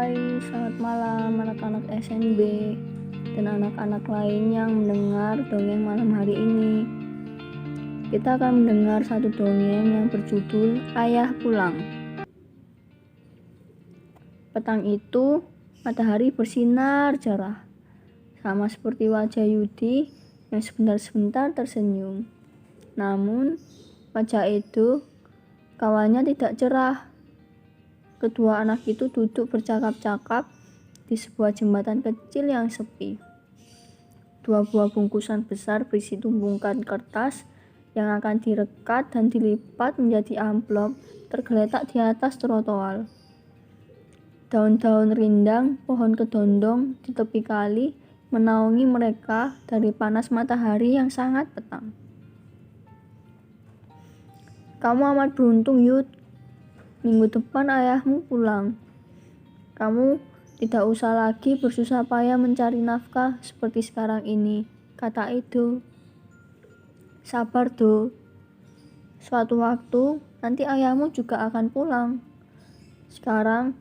Hai, selamat malam anak-anak SNB dan anak-anak lain yang mendengar dongeng malam hari ini. Kita akan mendengar satu dongeng yang berjudul Ayah Pulang. Petang itu, matahari bersinar cerah, sama seperti wajah Yudi yang sebentar-sebentar tersenyum. Namun, wajah itu kawannya tidak cerah. Kedua anak itu duduk bercakap-cakap di sebuah jembatan kecil yang sepi. Dua buah bungkusan besar berisi tumpukan kertas yang akan direkat dan dilipat menjadi amplop tergeletak di atas trotoar. Daun-daun rindang pohon kedondong di tepi kali menaungi mereka dari panas matahari yang sangat petang. Kamu amat beruntung, Yud. Minggu depan ayahmu pulang. Kamu tidak usah lagi bersusah payah mencari nafkah seperti sekarang ini, kata Edo. Sabar, Do. Suatu waktu nanti ayahmu juga akan pulang. Sekarang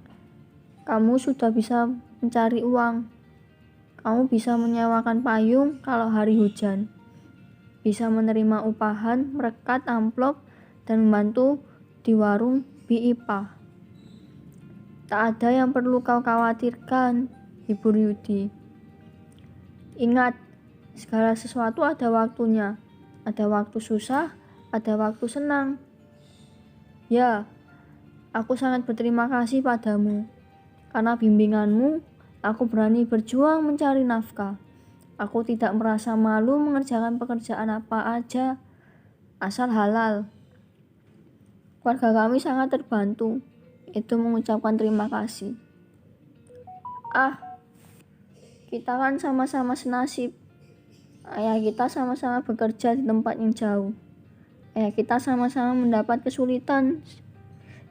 kamu sudah bisa mencari uang. Kamu bisa menyewakan payung kalau hari hujan. Bisa menerima upahan, merekat amplop, dan membantu di warung BIPA. Tak ada yang perlu kau khawatirkan, hibur Yudi. Ingat, segala sesuatu ada waktunya. Ada waktu susah, ada waktu senang. Ya, aku sangat berterima kasih padamu. Karena bimbinganmu, aku berani berjuang mencari nafkah. Aku tidak merasa malu mengerjakan pekerjaan apa aja, asal halal. Keluarga kami sangat terbantu. Itu mengucapkan terima kasih. Kita kan sama-sama senasib. Ayah kita sama-sama bekerja di tempat yang jauh. Ayah kita sama-sama mendapat kesulitan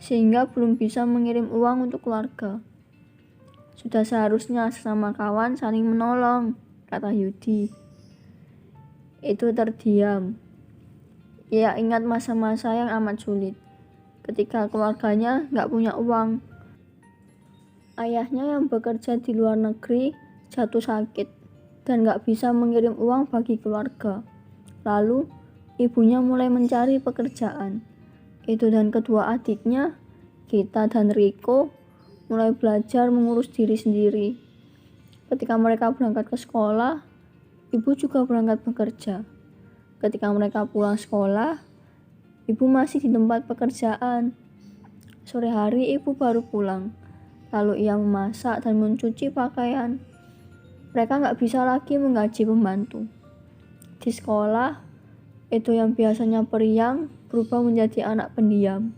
sehingga belum bisa mengirim uang untuk keluarga. Sudah seharusnya sesama kawan saling menolong, kata Yudi. Itu terdiam. Ia ingat masa-masa yang amat sulit. Ketika keluarganya nggak punya uang. Ayahnya yang bekerja di luar negeri jatuh sakit dan nggak bisa mengirim uang bagi keluarga. Lalu ibunya mulai mencari pekerjaan. Itu dan kedua adiknya, Gita dan Riko, mulai belajar mengurus diri sendiri. Ketika mereka berangkat ke sekolah, ibu juga berangkat bekerja. Ketika mereka pulang sekolah, ibu masih di tempat pekerjaan. Sore hari ibu baru pulang. Lalu ia memasak dan mencuci pakaian. Mereka nggak bisa lagi menggaji pembantu. Di sekolah, itu yang biasanya periang berubah menjadi anak pendiam.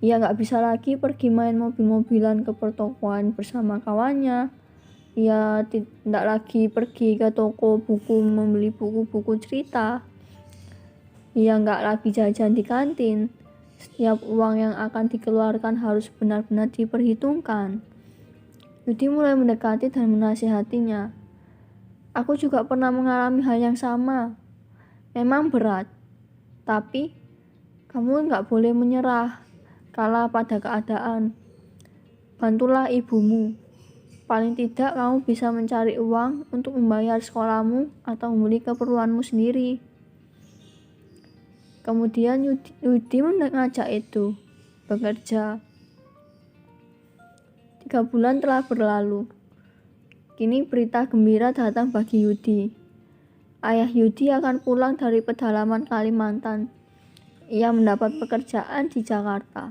Ia nggak bisa lagi pergi main mobil-mobilan ke pertokoan bersama kawannya. Ia tidak lagi pergi ke toko buku membeli buku-buku cerita. Ia nggak lagi jajan di kantin. Setiap uang yang akan dikeluarkan harus benar-benar diperhitungkan. Yudi mulai mendekati dan menasihatinya. Aku juga pernah mengalami hal yang sama. Memang berat, tapi kamu nggak boleh menyerah, kalah pada keadaan. Bantulah ibumu. Paling tidak kamu bisa mencari uang untuk membayar sekolahmu atau membeli keperluanmu sendiri. Kemudian Yudi mengajak itu bekerja. 3 bulan telah berlalu. Kini berita gembira datang bagi Yudi. Ayah Yudi akan pulang dari pedalaman Kalimantan. Ia mendapat pekerjaan di Jakarta.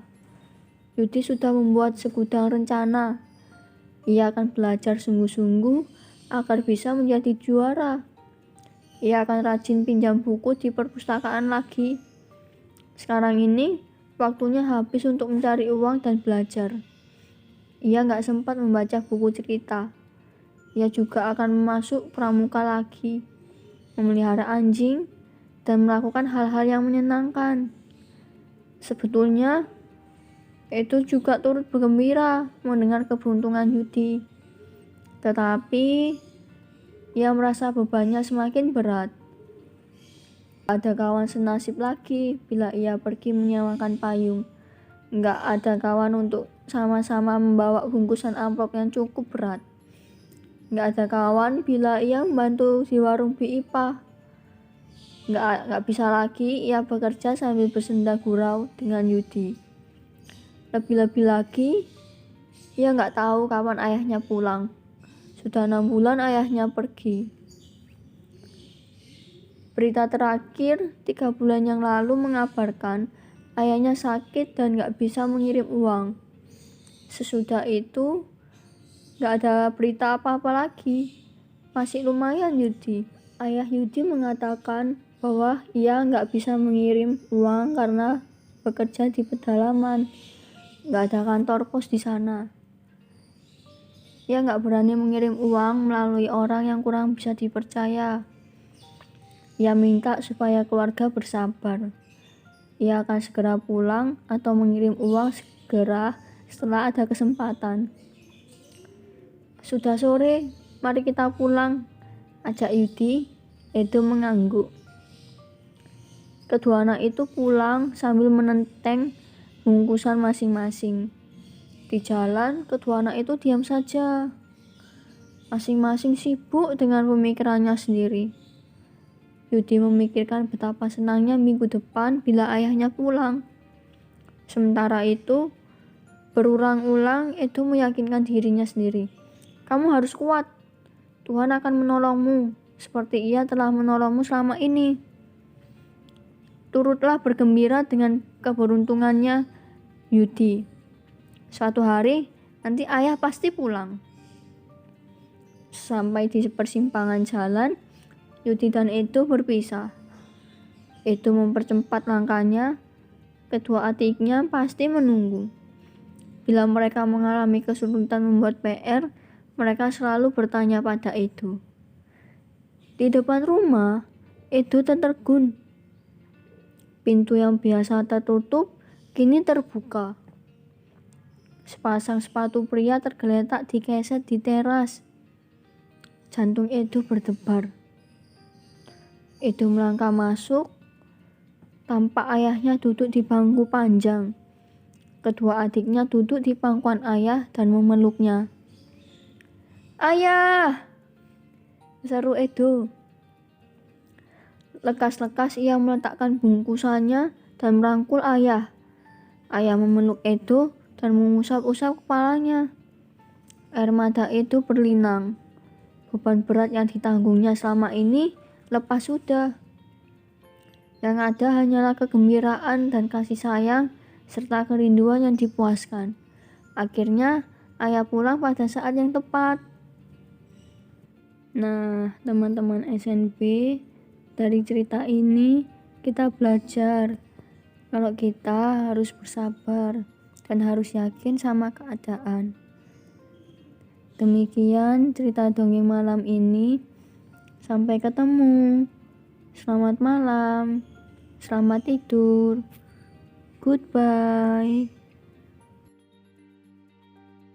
Yudi sudah membuat segudang rencana. Ia akan belajar sungguh-sungguh agar bisa menjadi juara. Ia akan rajin pinjam buku di perpustakaan lagi. Sekarang ini, waktunya habis untuk mencari uang dan belajar. Ia nggak sempat membaca buku cerita. Ia juga akan masuk pramuka lagi, memelihara anjing, dan melakukan hal-hal yang menyenangkan. Sebetulnya, itu juga turut bergembira mendengar keberuntungan Yudi. Tetapi, ia merasa bebannya semakin berat. Ada kawan senasib lagi bila ia pergi menyewakan payung. Nggak ada kawan untuk sama-sama membawa bungkusan amplop yang cukup berat. Nggak ada kawan bila ia membantu di warung BIPA. Nggak bisa lagi ia bekerja sambil bersenda gurau dengan Yudi. Lebih-lebih lagi, ia nggak tahu kapan ayahnya pulang. Sudah 6 bulan ayahnya pergi. Berita terakhir 3 bulan yang lalu mengabarkan ayahnya sakit dan nggak bisa mengirim uang. Sesudah itu, nggak ada berita apa-apa lagi. Masih lumayan Yudi. Ayah Yudi mengatakan bahwa ia nggak bisa mengirim uang karena bekerja di pedalaman, nggak ada kantor pos di sana. Ia nggak berani mengirim uang melalui orang yang kurang bisa dipercaya. Ia minta supaya keluarga bersabar. Ia akan segera pulang atau mengirim uang segera setelah ada kesempatan. Sudah sore, mari kita pulang, ajak Yudi. Edo mengangguk. Kedua anak itu pulang sambil menenteng bungkusan masing-masing. Di jalan, kedua anak itu diam saja. Masing-masing sibuk dengan pemikirannya sendiri. Yudi memikirkan betapa senangnya minggu depan bila ayahnya pulang. Sementara itu, berulang-ulang Edo meyakinkan dirinya sendiri. Kamu harus kuat. Tuhan akan menolongmu, seperti Ia telah menolongmu selama ini. Turutlah bergembira dengan keberuntungannya Yudi. Suatu hari, nanti ayah pasti pulang. Sampai di persimpangan jalan, Yudi dan Edo berpisah. Edo mempercepat langkahnya, kedua adiknya pasti menunggu. Bila mereka mengalami kesulitan membuat PR, mereka selalu bertanya pada Edo. Di depan rumah, Edo tertegun. Pintu yang biasa tertutup kini terbuka. Sepasang sepatu pria tergeletak di keset di teras. Jantung Edo berdebar. Edo melangkah masuk. Tampak ayahnya duduk di bangku panjang. Kedua adiknya duduk di pangkuan ayah dan memeluknya. "Ayah!" seru Edo. Lekas-lekas ia meletakkan bungkusannya dan merangkul ayah. Ayah memeluk Edo dan mengusap-usap kepalanya. Air mata Edo berlinang. Beban berat yang ditanggungnya selama ini lepas sudah. Yang ada hanyalah kegembiraan dan kasih sayang serta kerinduan yang dipuaskan. Akhirnya ayah pulang pada saat yang tepat. Nah, teman-teman SNP, dari cerita ini kita belajar kalau kita harus bersabar dan harus yakin sama keadaan. Demikian cerita dongeng malam ini. Sampai ketemu. Selamat malam. Selamat tidur. Goodbye.